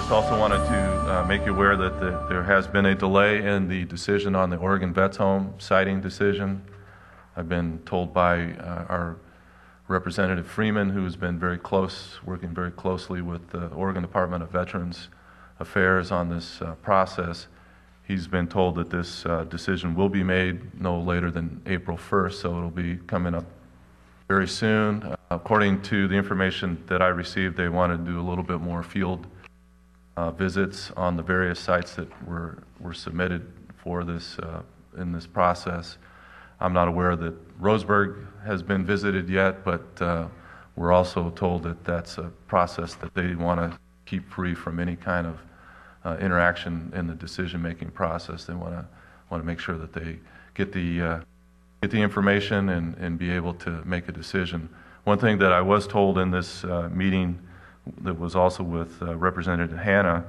just also wanted to make you aware that there has been a delay in the decision on the Oregon Vets Home siting decision. I've been told by our Representative Freeman, who's been working very closely with the Oregon Department of Veterans Affairs on this process. He's been told that this decision will be made no later than April 1st, so it'll be coming up very soon. According to the information that I received, they wanted to do a little bit more field visits on the various sites that were submitted for this in this process. I'm not aware that Roseburg has been visited yet, but we're also told that that's a process that they want to keep free from any kind of interaction in the decision-making process. They want to make sure that they get the information and be able to make a decision. One thing that I was told in this meeting that was also with Representative Hanna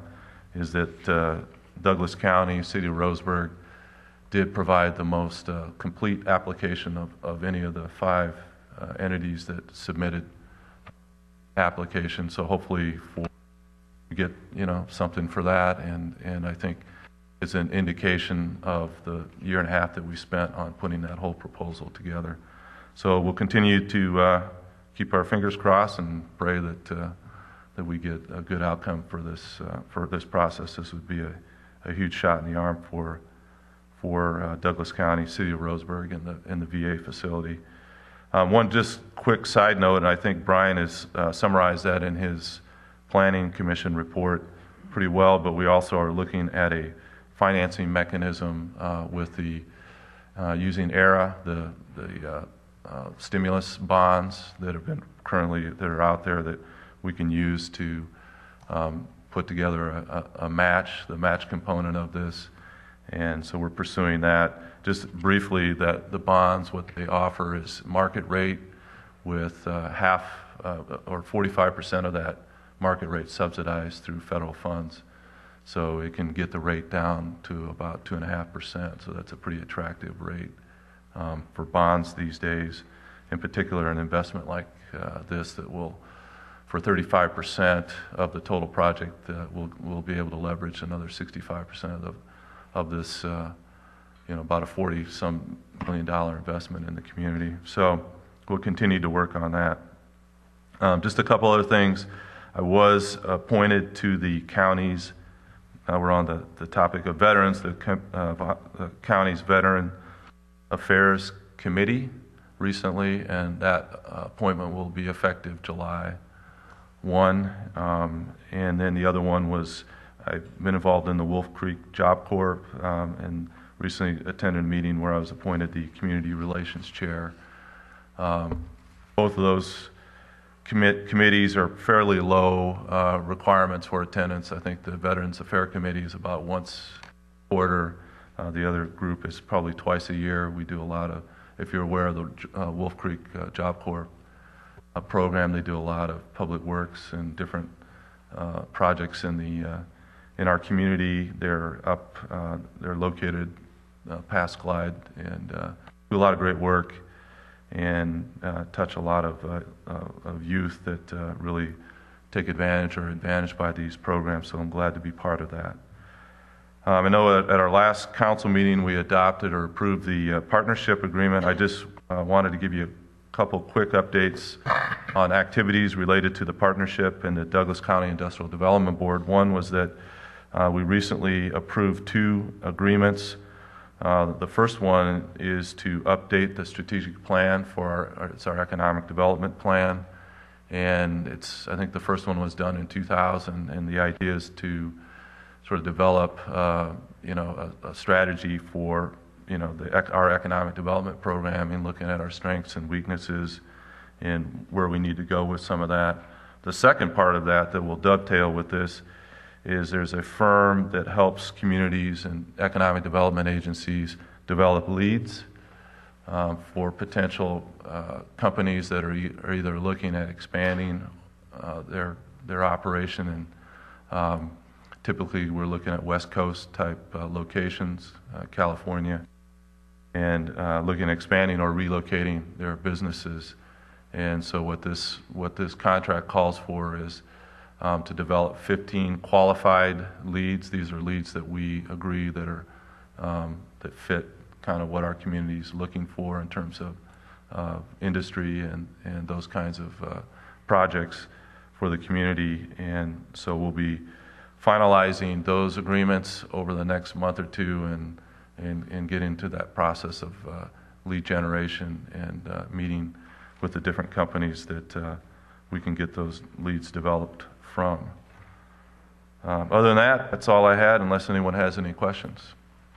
is that Douglas County, City of Roseburg, did provide the most complete application of any of the 5 entities that submitted applications. So hopefully we get something for that, and I think it's an indication of the year and a half that we spent on putting that whole proposal together. So we'll continue to keep our fingers crossed and pray that we get a good outcome for this process. This would be a huge shot in the arm for Douglas County, City of Roseburg, and the VA facility. One just quick side note, and I think Brian has summarized that in his Planning Commission report pretty well, but we also are looking at a financing mechanism with using ERA, the stimulus bonds that are out there that we can use to put together the match component of this. And so we're pursuing that. Just briefly, that the bonds, what they offer is market rate with half or 45% of that market rate subsidized through federal funds. So it can get the rate down to about 2.5%. So that's a pretty attractive rate for bonds these days. In particular, an investment like this that will, for 35% of the total project, we'll be able to leverage another 65% of this, about a $40-some million investment in the community. So we'll continue to work on that. Just a couple other things. I was appointed to the county's, we're on the topic of veterans, the county's Veteran Affairs Committee recently, and that appointment will be effective July 1. And then the other one was, I've been involved in the Wolf Creek Job Corps and recently attended a meeting where I was appointed the Community Relations Chair. Both of those committees are fairly low requirements for attendance. I think the Veterans Affairs Committee is about once a quarter. The other group is probably twice a year. We do a lot of, if you're aware of the Wolf Creek Job Corps program, they do a lot of public works and different projects in our community. They're located past Glide and do a lot of great work and touch a lot of youth that really take advantage or advantaged by these programs. So I'm glad to be part of that. I know at our last council meeting we adopted or approved the partnership agreement. I just wanted to give you a couple quick updates on activities related to the partnership and the Douglas County Industrial Development Board. One was that we recently approved 2 agreements. The first one is to update the strategic plan for it's our economic development plan, and I think the first one was done in 2000, and the idea is to sort of develop a strategy for our economic development program and looking at our strengths and weaknesses and where we need to go with some of that. The second part of that will dovetail with this is there's a firm that helps communities and economic development agencies develop leads for potential companies that are either looking at expanding their operation, and typically we're looking at West Coast type locations, California, and looking at expanding or relocating their businesses. And so what this contract calls for is to develop 15 qualified leads. These are leads that we agree that are that fit kind of what our community is looking for in terms of industry and those kinds of projects for the community. And so we'll be finalizing those agreements over the next month or two and get into that process of lead generation and meeting with the different companies that we can get those leads developed from. Other than that, that's all I had, unless anyone has any questions.